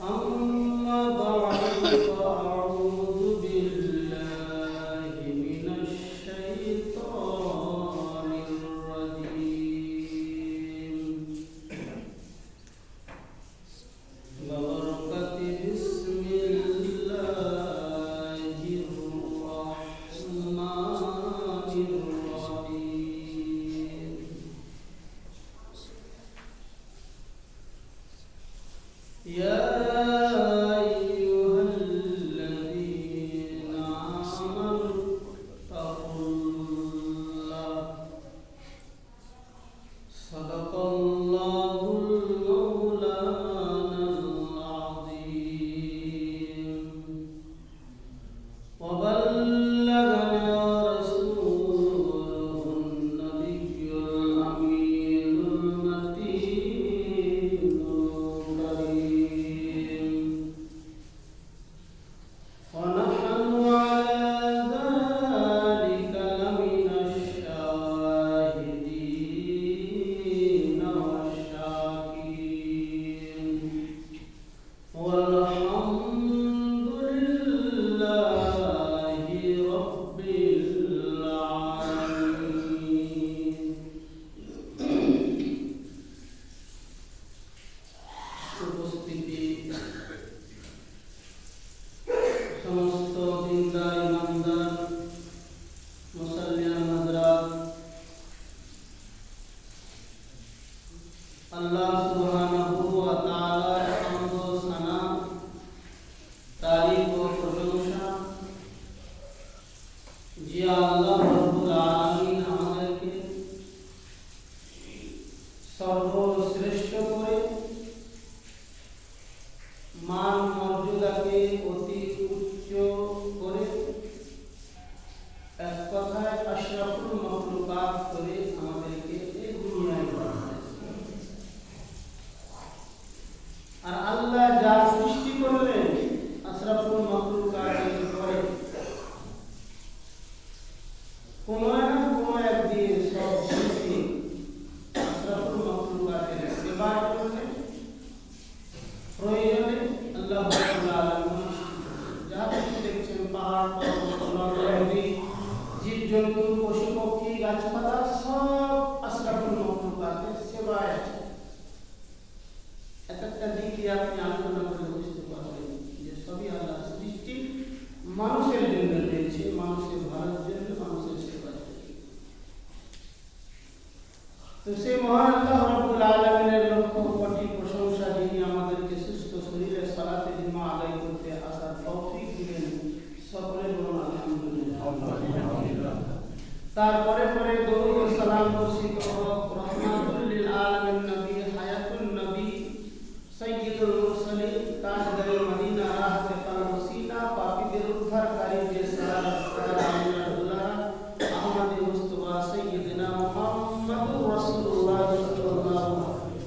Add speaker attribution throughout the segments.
Speaker 1: أما بعد فأعوذ بالله من الشيطان الرجيم ببركة بسم الله الرحمن الرحيم يا أيها الذين آمنوا اتقوا الله صدق الله المولانا العظيم وبلغنا رسوله النبي الأمين المتين الكريم ونحن على ذلك لمن الشاهدين والشاكرين والحمد لله رب العالمين উপস্থিতি সমস্ত দিনদার ইমানদার মুসলমান হযরত আল্লাহ সুবহানাহু ওয়া তাআলার হামদ ও সানা তারিফ ও প্রশংসা যে আল্লাহ রাব্বুল আলামিন আমাদেরকে সর্বশ্রেষ্ঠ করে মান মর্যাদাকে অতি উচ্চ করে এক কথায় আশরাফুল মাখলুকাত করে আমাদেরকে এই দুনিয়ায় পাঠিয়েছেন। আর আল্লাহ যা সৃষ্টি করলেন আশরাফুল মাখলুকাতের পরে কোনো না কোনো একদিন সব সৃষ্টি আশরাফুল মাখলুকাতের সেবা করলেন। প্রয়োজনে আল্লাহ রাব্বুল আলামিন যা কিছু দেখছেন পাহাড় পর্বত নদী জীবজন্তু পশু পক্ষী গাছপালা সব আশরাফুল মাখলুকাতের সেবায় আছে। একটা দিকে আপনি আলোচনা করে বুঝতে পারবেন যে সবই আল্লাহর সৃষ্টি মানুষের জন্য দিয়েছে, মানুষের ভালোর জন্য, মানুষের সেবার জন্য। তো সেই মহান আল্লাহ রাব্বুল আলামিনের লক্ষ কোটি প্রশংসা যিনি আমাদেরকে সুস্থ শরীরে সালাতে জুমা আদায় করতে আসার তৌফিক দিলেন, সকলে বলুন আলহামদুলিল্লাহ। তারপরে পরে দরুদ ও সালাম বর্ষিত হোক রহমাতুল লিল আলামিন নবী হায়াতুন নবী সাইয়্যিদুল মুরসালিন তাজদারে মদিনা রাহতে কাল সিনা পাপীদের উদ্ধারকারী যে সালামুল্লাহ আহমদ মুস্তাফা সাইয়্যিদিনা মুহাম্মাদুর রাসূলুল্লাহ সাল্লাল্লাহু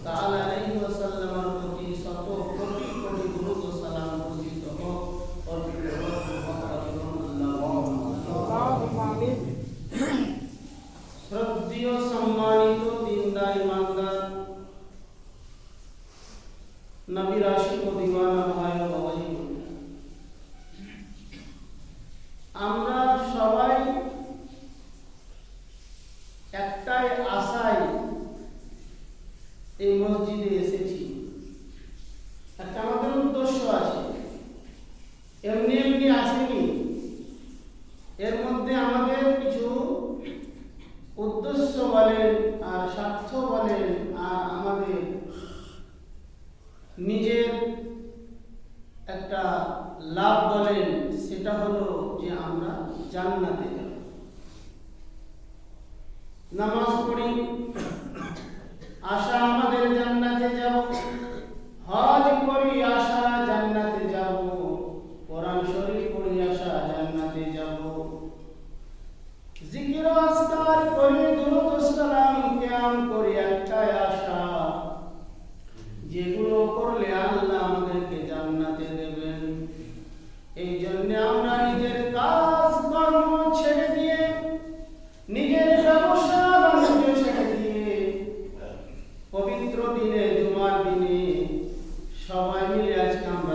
Speaker 1: তাআলা আলাইহি ওয়াসাল্লামের প্রতি শত কোটি কোটি দরুদ ও সালাম বর্ষিত হোক। और শ্রদ্ধেয় সম্মানিত দিনদার ইমানদার নবীর আশিক ও দিওয়ানা ভাই ও বাবাজি, আমরা সবাই একটাই আশায় এই মসজিদে এসেছি। একটা আমাদের উদ্দেশ্য আছে, এমনি এমনি আসেনি। এর মধ্যে আমাদের কিছু উদ্দেশ্য বলেন আর স্বার্থ বলেন আর আমাদের নিজের একটা লাভ বলেন, সেটা হলো যে আমরা জান্নাতে যাব। নামাজ পড়ি, আশা আমাদের জান্নাতে যাব। হজ করি, আশা জান্নাতে যাব। কোরআন শরীফ পড়ি, আশা জান্নাতে যাব। জিকির ও আজকার করি, দুরূদ ও সালাম কিয়াম করি, একটাই আশা, যেগুলো করলে আল্লাহ আমাদেরকে জান্নাতে দেবেন। এই জন্য আমরা নিজের কাজ কর্ম ছেড়ে দিয়ে, নিজের ব্যবসা বাণিজ্য ছেড়ে দিয়ে, পবিত্র দিনে জুমার দিনে সবাই মিলে আজকে আমরা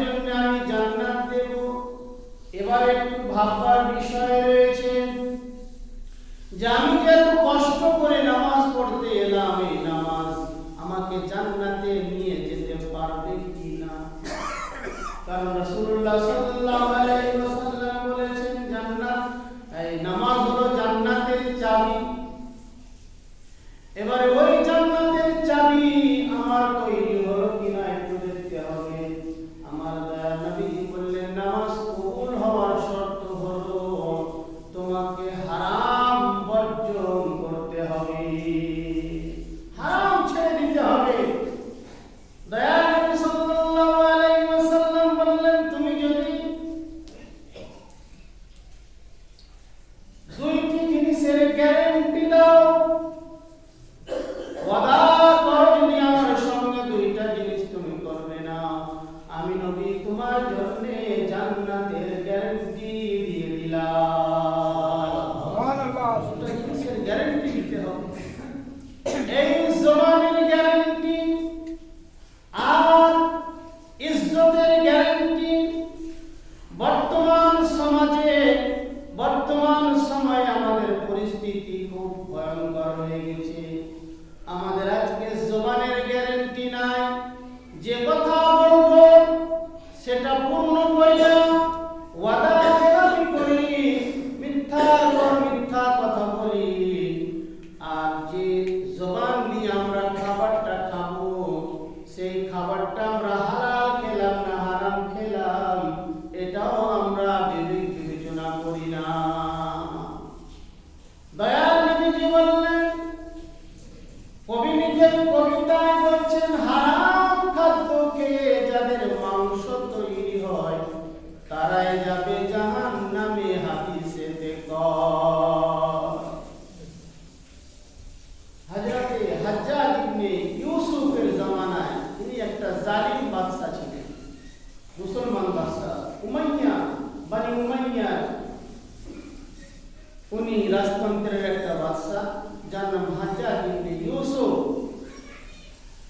Speaker 1: জন্য আমি জান্নাত দেব। এবার একটু ভাববার বিষয় রয়েছে যে আমি যে এত কষ্ট করে নামাজ পড়তে এলাম, এই নামাজ আমাকে জান্নাতে নিয়ে যেতে পারবে কিনা। কারণ রাসূলুল্লাহ সাল্লাল্লাহু আলাইহি ওয়াসাল্লাম বলেছেন জান্নাত, এই নামাজ হলো জান্নাতের চাবি। এবারে ওই জান্নাতের চাবি আমার তৈরি হলো কিনা একটু দেখতে হবে। আমার দয়ার নবীজি বললেন নামাজ কবুল হওয়ার শর্ত হলো তোমাকে হারাম বর্জন করতে হবে, হারাম ছেড়ে দিতে হবে। দয়ার নবী সাল্লাল্লাহু আলাইহি ওয়াসাল্লাম বললেন তুমি যদি দুইটি জিনিসের গ্যারান্টি দাও, ওয়াদা করো যদি আমার সঙ্গে দুইটা জিনিস তুমি করবে না, আমি নবী তোমার জন্য জান্নাতের গ্যারান্টি দিয়ে দিলাম। সুবহানাল্লাহ। দুইটা জিনিসের গ্যারান্টি দিতে হবে, এই জমানের গ্যারান্টি আর ইজ্জতের গ্যারান্টি। বর্তমান সমাজে বর্তমান সময়ে আমাদের পরিস্থিতি খুব ভয়ঙ্কর হয়ে গেছে। আমাদের আজকে জবানের গ্যারান্টি নাই, যে কথা বলবো সেটা পূর্ণ করি না, ওয়াদা খেলাপি করি, মিথ্যা কথা বলি। আর যে জবান দিয়ে আমরা খাবারটা খাবো, সেই খাবারটা আমরা হালাল খেলাম না হারাম খেলাম, এটাও আমরা বিবেচনা করি না। দয়াল নবীজি বললেন, কবি নিজের কবিতায় বলছেন হারাম খাদ্য খেয়ে যাদের মাংস তৈরি হয় তারাই যাবে জাহান্নামে, হাদিসেতে কয়। হযরতে হাজ্জাজ ইবনে ইউসুফের জামানায় তিনি একটা জালিম বাদশা ছিলেন, মুসলমান বাদশা উমাইয়া, বনি উমাইয়া। উনি রাজতন্ত্রের একটা বাদশা, যার নাম হাজ্জাজ ইবনে ইউসুফ।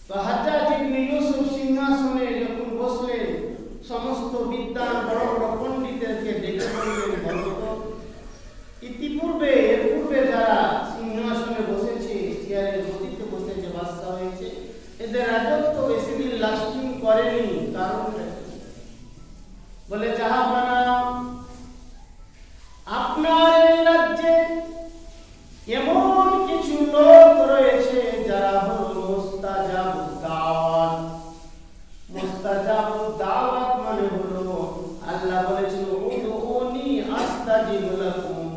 Speaker 1: তো হাজ্জাজ ইবনে ইউসুফ সিংহাসনে যখন বসলেন, সমস্ত বিদ্বান বড় বড় পণ্ডিতদেরকে ডেকে বললেন, বলতো এর পূর্বে যারা সিংহাসনে বসেছে, চেয়ারের গদিতে বসেছে, বাদশা হয়েছে, এদের রাজত্ব বেশি দিন লাস্টিং করেনি। কারণটা বলে জাহাপানা, আপনার এই রাজ্যে এমন কিছু লোক রয়েছে যারা হলো মুস্তাজাবুদ দাওয়াত। মুস্তাজাবুদ দাওয়াত মানে হলো আল্লাহ বলেছিল উদউনি আস্তাজিব লাকুম,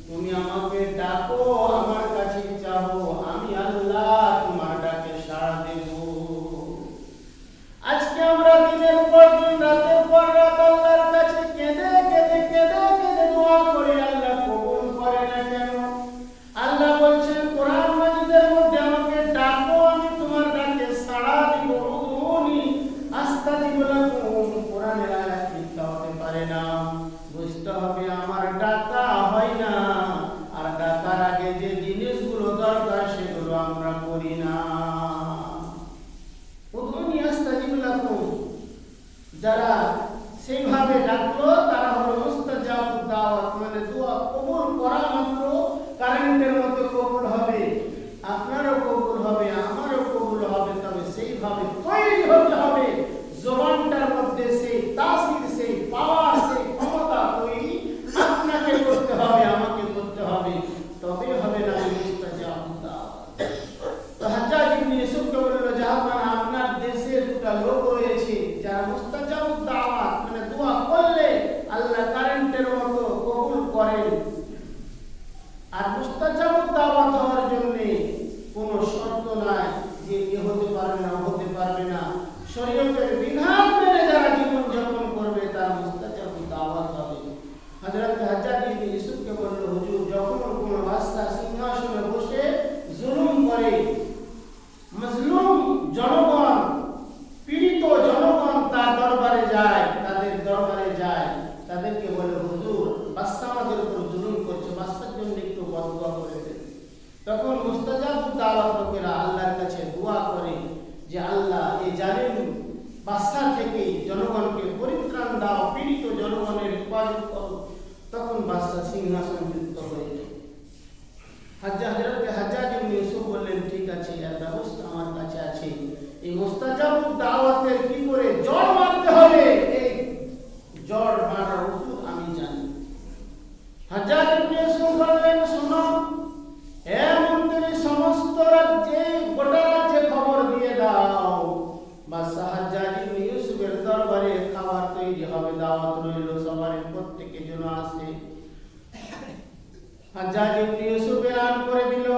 Speaker 1: তুমি আমাকে ডাকো, আমার কাছে চাও, আমি আল্লাহ তোমার ডাকে সাড়া দেব। আজকে আমরা দিনের পর দিন রাতের পর রাত আল্লাহর কাছে কেঁদে কেঁদে কেঁদে কেঁদে দোয়া করি, আল্লাহ কবুল করে না কেন? আল্লাহ বলছেন কোরআন মাজিদের মধ্যে আমাকে ডাকো, আমি তোমার ডাকে সাড়া দিব। উদউনি আস্তাজিব লাকুম, কোরআনের আয়াত মিথ্যা হতে পারে না। বুঝতে হবে আমার ডাকা হয় না, আর ডাকার আগে যে জিনিসগুলো দরকার সেগুলো আমরা করি না। উদউনি আস্তাজিব লাকুম, যারা সেইভাবে ডাকলো তারা হলো মুস্তাজাবুদ দাওয়াত, মানে দোয়া কবুল করা মাত্র কারেন্টের মতো কবুল হবে, আপনারও কবুল হবে, আমারও কবুল হবে। তবে সেইভাবে তৈরি হতে হবে, জবানটার মধ্যে সেই তাসির, সেই পাওয়ার, সেই ক্ষমতা তৈরি আপনাকে করতে হবে, আমাকে করতে হবে, তবে হবে না মুস্তাজাবুদ দাওয়াত। তো হাজ্জাজ ইবনে ইউসুফকে বলল, জাহাপানা আপনার দেশে দুটো লোক রয়েছে যারা মুস্তাজাবুদ দাওয়াত, মানে দোয়া করলে আল্লাহ কারেন্টের মতো কবুল করেন। আর মুস্তাজাবুদ দাওয়াত হওয়ার জন্য কোনো শর্ত নাই যে এ হতে পারবে না, হতে পারবে না। শরীয়তের বিধান মেনে যারা জীবন যাপন করবে তার মুস্তাজাবুদ দাওয়াত হবে। হযরত হাজ্জাজ ইবনে ইউসুফকে বলল, হুজুর যখন কোনো বাদশা সিংহাসনে বসে জুলুম করে, মজলুম জনগণ, পীড়িত জনগণ তার দরবারে যায়, তাদের দরবারে যায়, তাদেরকে বলে হুজুর বাদশা আমাদের উপর জুলুম করছে, বাদশার জন্য একটু বদদোয়া করে দেন। তখন মুস্তাজাবুদ দাওয়াত লোকেরা আল্লাহর কাছে দোয়া করে যে আল্লাহ এই জালিম বাদশা থেকে জনগণকে যোগাযোগ করো। তখন বাদশা সিংহাসনচ্যুত হয়ে হাজ্জাজ ইবনে ইউসুফ বললেন, ঠিক আছে, এর ব্যবস্থা আমার কাছে আছে। এই মুস্তাজাবুদ দাওয়াতের কি করে জড় মারতে হবে, এই জড় মারার ওষুধ আমি জানি। হাজ্জাজ ইবনে ইউসুফ বললেন, শোনো হে মন্ত্রী, সমস্ত রাজ্যে, গোটা রাজ্যে খবর দিয়ে দাও বাদশা হাজ্জাজ ইবনে ইউসুফের দরবারে খাবার তৈরি হবে, দাওয়াত রইল, সবার প্রত্যেকে যেন আসে। হাজ্জাজ ইবনে ইউসুফ এলান করে দিল,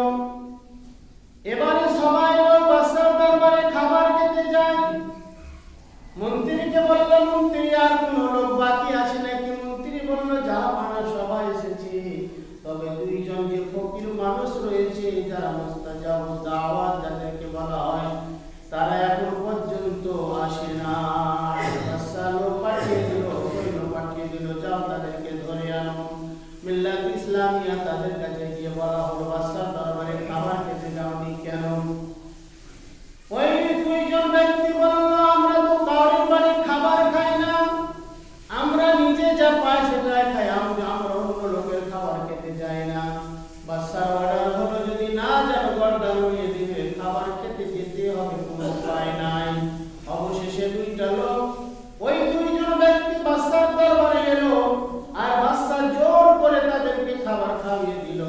Speaker 1: এবারে সবাই লোক বাদশার দরবারে খাবার খেতে যায়। মন্ত্রীকে বলল, মন্ত্রী আর কোন লোক বাকি আছে নাকি? মন্ত্রী বলল, যা মানা সবাই এসেছে, তবে দুইজন যে ফকির মানুষ রয়েছে যারা মুস্তাজাবুদ দাওয়াত যাদেরকে বলা হয়, তারা এখন পর্যন্ত আসে না। বাদশা লোক পাঠিয়ে দিল, সৈন্য পাঠিয়ে দিল, যাও তাদেরকে ধরে আনো। মিল্লাত ইসলামিয়া তাদের কাছে গিয়ে বলা হলো, বাদশার দরবারে খাবার খেতে যাওনি কেন? ওই দুইজন ব্যক্তি বলল, আমরা তো কারোর বাড়ি খাবার খাই না, আমরা নিজে যা পাই সেটাই খাই, আমরা অন্য লোকের খাবার খেতে যাই না। বাদশার অর্ডার হলো, যদি না যাবে গর্দান উড়িয়ে দিবে, খাবার খেতে যেতে হবে, কোনো উপায় নাই। অবশেষে দুইটা লোক, ওই দুইজন ব্যক্তি বাদশার দরবারে এলো, আর বাদশা জোর করে তাদেরকে খাবার খাইয়ে দিল।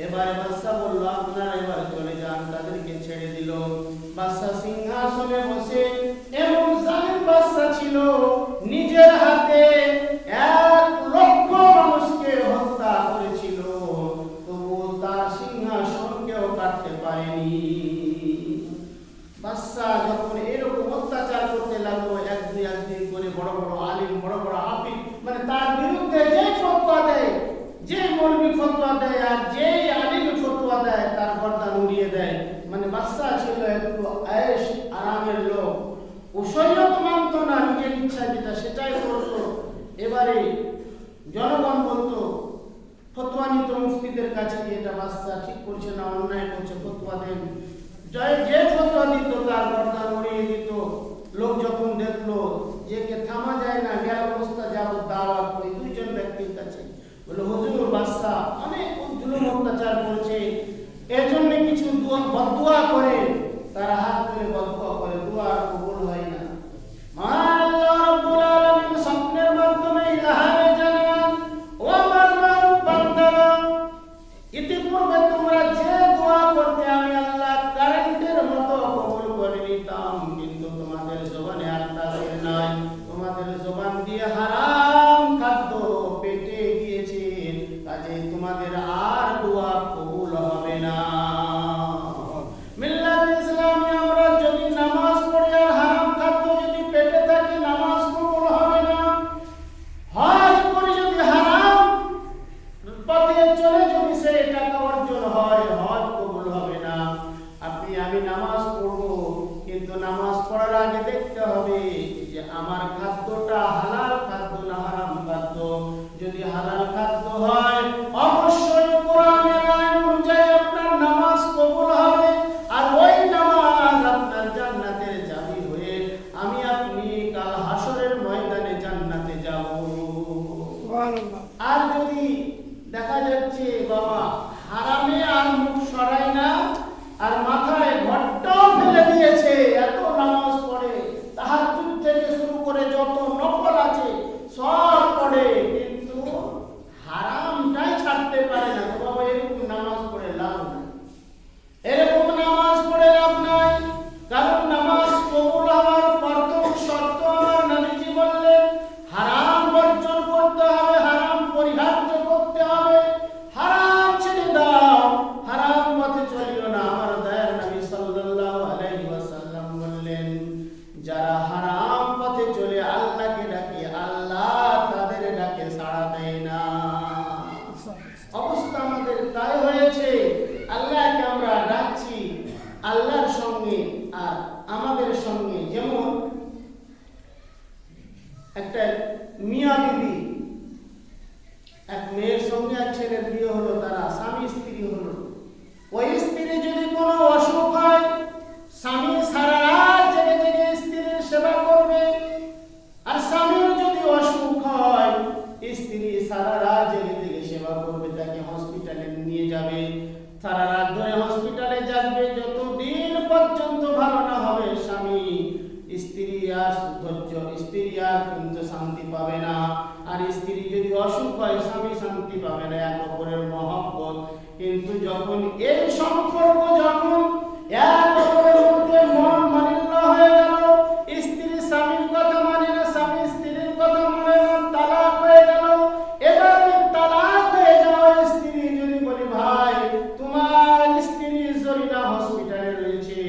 Speaker 1: এবারে বাদশা বলল, আপনারা এবার চলে যান, তাদেরকে ছেড়ে দিল। বাদশা সিংহাসনে বসে, এমন জালিম বাদশা ছিল, নিজের হাতে 1,00,000 মানুষকে হত্যা করেছিল, তবু তার সিংহাসন কেউ কাটতে পারেনি। বাদশা যখন এরকম অত্যাচার করতে লাগলো, একদিন করে বড় বড় আলিম, বড় বড় হাফিজ, মানে তার বিরুদ্ধে যে ফতোয়া দেয়, যে মৌলবি ফতোয়া দেয় আর যে আলিম ফতোয়া দেয়, তার গর্দান উড়িয়ে দেয়। মানে বাদশা ছিল একটু আয়েশ আরামের লোক, ও শরীয়ত মানত না, নিজের ইচ্ছা যেটা সেটাই করতো। এবারে জনগণ বলতো, ফতোয়া নিত মুফতিদের কাছে, এটা বাদশা ঠিক করছে না, অন্যায় করছে, ফতোয়া দেন। যে ফতোয়া দিত তার গর্দান উড়িয়ে দিত। লোক যখন দেখলো একে থামা যায় না, গেল মুস্তাজাবুদ দাওয়াত ওই দুইজন ব্যক্তির কাছে, বলে, হুজুর বাদশা অনেক জুলুম অত্যাচার করছে, এর জন্য কিছু বদদুয়া করে। তারা হাত ধরে বদদুয়া করে, দোয়া কবুল হয় না। মহান আল্লাহ রাব্বুল আলামিন স্বপ্নের মাধ্যমে ইলহামে জানান, ও আমার মানব বান্দারা, ইতিপূর্বে তোমরা যে দোয়া করতে আমি আল্লাহ কারেন্টের মতো কবুল করে নিতাম, কিন্তু তোমাদের জবানে আর তাসির নাই, তোমাদের জবান দিয়ে হারাম খাদ্য পেটে গিয়েছে, কাজে তোমাদের আর দোয়া কবুল হবে না। মিল্লাত ইসলামে আমরা যদি নামাজ পড়ি আর হারাম খাদ্য যদি পেটে থাকে, নামাজ কবুল হবে না। হজ করে যদি হারাম পথে চলে যদি সেই টাকা অর্জন হয়, হজ কবুল হবে না। আপনি আমি নামাজ পড়বো, কিন্তু নামাজ পড়ার আগে দেখতে হবে যে আমার খাদ্যটা হালাল খাদ্য না হারাম খাদ্য। যদি হালাল খাদ্য হয়, অবশ্যই কোরআনের আইন অনুযায়ী আপনার নামাজ কবুল হবে, আর ওই নামাজ আপনার জান্নাতের চাবি হয়ে আমি আপনি কাল হাসরের ময়দানে জান্নাতে যাব। আর যদি দেখা যাচ্ছে বাবা হারামে আর মুখ সরাই না, আর মাথায় ঘট্টাও ফেলে দিয়েছে, এত নামাজ পড়ে, তাহাজ্জুদ থেকে শুরু করে যত নফল আছে সব পড়ে, কিন্তু হারামটাই ছাড়তে পারে না, তো বাবা এরকম নামাজ পড়ে লাভ নাই, এরকম নামাজ পড়ে লাভ নাই। কারণ নামাজ কবুল হওয়ার প্রথম শর্ত আমার নবীজি বললেন, হারাম বর্জন করতে হবে, হারাম পরিহার্য করতে হবে, হারাম ছেড়ে দাও, হারাম পথে চলিও না। আমার দয়ার নবী সাল্লাল্লাহু আলাইহি ওয়াসাল্লাম বললেন, যারা হারাম পথে চলে আল্লাহকে ডাকে, আল্লাহ তাদের ডাকে সাড়া দেয় না। অবস্থা আমাদের তাই হয়েছে, আল্লাহকে আমরা ডাকছি আল্লাহর সঙ্গে আর আমাদের সঙ্গে। যেমন একটা মিয়া বিবি, এক মেয়ের সঙ্গে এক ছেলের বিয়ে হলো, তারা স্বামী স্ত্রী হলো। ওই স্ত্রী যদি কোনো অসুখ হয়, স্বামী সারা রাত জেগে জেগে স্ত্রীর সেবা করবে, আর স্বামীর যদি অসুখ হয়, স্ত্রী আর কিন্তু শান্তি পাবে না। আর স্ত্রী যদি অসুখ হয় স্বামী শান্তি পাবে না, এক অপরের মহব্বত। কিন্তু যখন এই সম্পর্ক যখন এক অপরের মধ্যে মন মালিন্য হয়ে গেল, স্ত্রী স্বামীর কথা মানে না, স্বামী স্ত্রীর কথা মানে না, তালাক হয়ে গেল। এবার তালাক হয়ে যাওয়া স্ত্রী যদি বলি ভাই তোমার স্ত্রী জরিনা হসপিটালে রয়েছে,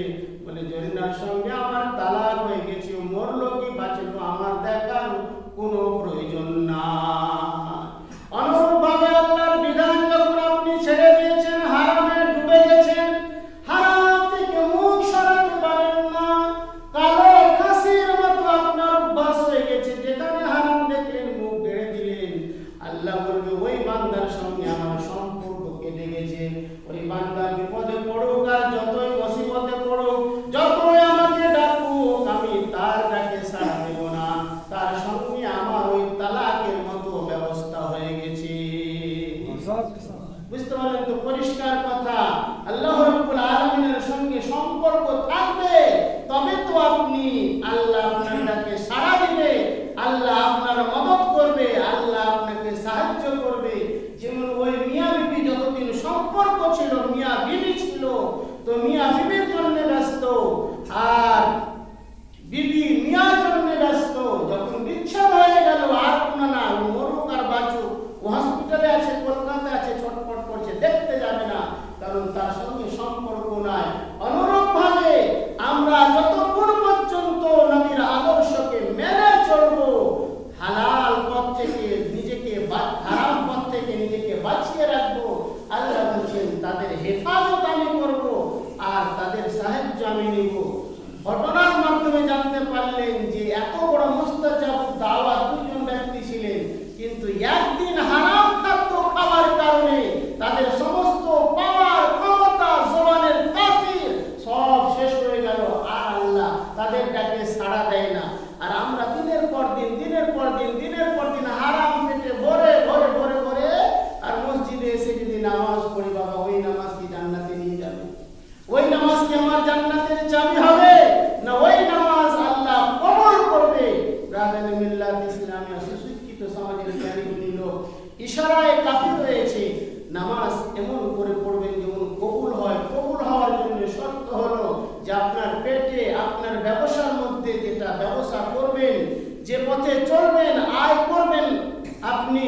Speaker 1: বলে জরিনার সঙ্গে আমার তালাক হয়ে গেছে, মরলো কি বাঁচলো আমার দেখার কোনো প্রয়োজন না। অনুরূপভাবে আল্লাহর বিধান যখন আপনি ছেড়ে দিয়েছেন, হারামে ডুবে গেছেন, হারাম থেকে মুখ সরাতে পারেন না, কালো খাসির মতো আপনার অভ্যাস হয়ে গেছে, যেখানে হারাম দেখলেন মুখ গেড়ে দিলেন, আল্লাহ বলবে ওই বান্দার সঙ্গে আমার সম্পর্ক কেটে গেছে। ওই বান্দা বিপদে পড়ুক আর যতই মুসিবতে পড়ুক, যতই আমাকে ডাকুক, আমি তার ডাকে সাড়া দেব না, তার সঙ্গে আমার ওই তালাকের মতো ব্যবস্থা হয়ে গেছে। বুঝতে পারলেন তো? পরিষ্কার কথা। আল্লাহ রাব্বুল আলামিনের সঙ্গে সম্পর্ক থাকবে তবে তো আপনি আল্লাহ আপনার ডাকে সাড়া দিবে, আল্লাহ আপনার মদদ করবে, আল্লাহ আপনাকে সাহায্য করবে। যেমন ওই মিয়া বিবি যতদিন সম্পর্ক ছিল, মিয়া বিবি ছিল, তো মিয়া বিবির জন্য ব্যস্ত, আর বিবি মিয়ার জন্য ব্যস্ত। যখন বিচ্ছেদ হয়ে গেল, আর কোনো না, মরুক আর বাঁচুক, ও হসপিটালে আছে, কলকাতা আছে, ছটফট করছে, দেখতে যাবে না, কারণ তার সঙ্গে সম্পর্ক নাই। অনুরূপভাবে আমরা যতক্ষণ পর্যন্ত নবীর আদর্শকে মেনে চলবো, হালাল পথ থেকে নিজেকে, হারাম পথ থেকে নিজেকে বাঁচিয়ে রাখবো, আল্লাহ বলছেন তাদের হেফাজত আমি করব আর তাদের সাহায্য আমি নিব। ঘটনার মাধ্যমে জানতে পারলেন যে এত বড় মুস্তাজাব দাওয়াত দুজন ব্যক্তি ছিলেন, কিন্তু একদিন হারাম খাদ্য খাওয়ার কারণে তাদের সমস্ত পাওয়ার ক্ষমতা, জবানের তাসির সব শেষ হয়ে গেল, আর আল্লাহ তাদের ডাকে সাড়া দেয় না। আর আমরা দিনের পর দিন হারাম পেটে ভরে ভরে ভরে ভরে, আর মসজিদে এসে যদি নামাজ পড়ি, বাবা ওই নামাজ কি জান্নাতে নিয়ে যাবে? ওই নামাজ কি আমার জান্নাতের চাবি হবে? না ওই নামাজ আল্লাহ কবুল করবে? ব্রাদারে মিল্লাত ইসলামিয়া সুশিক্ষিত সমাজের জ্ঞানী লোক ইশারায় কাফির রয়েছে। নামাজ এমন করে পড়বেন যেমন কবুল হয়। কবুল হওয়ার জন্য শর্ত হলো যে আপনার পেটে, আপনার ব্যবসার মধ্যে যেটা ব্যবসা করবেন, যে পথে চলবেন, আয় করবেন, আপনি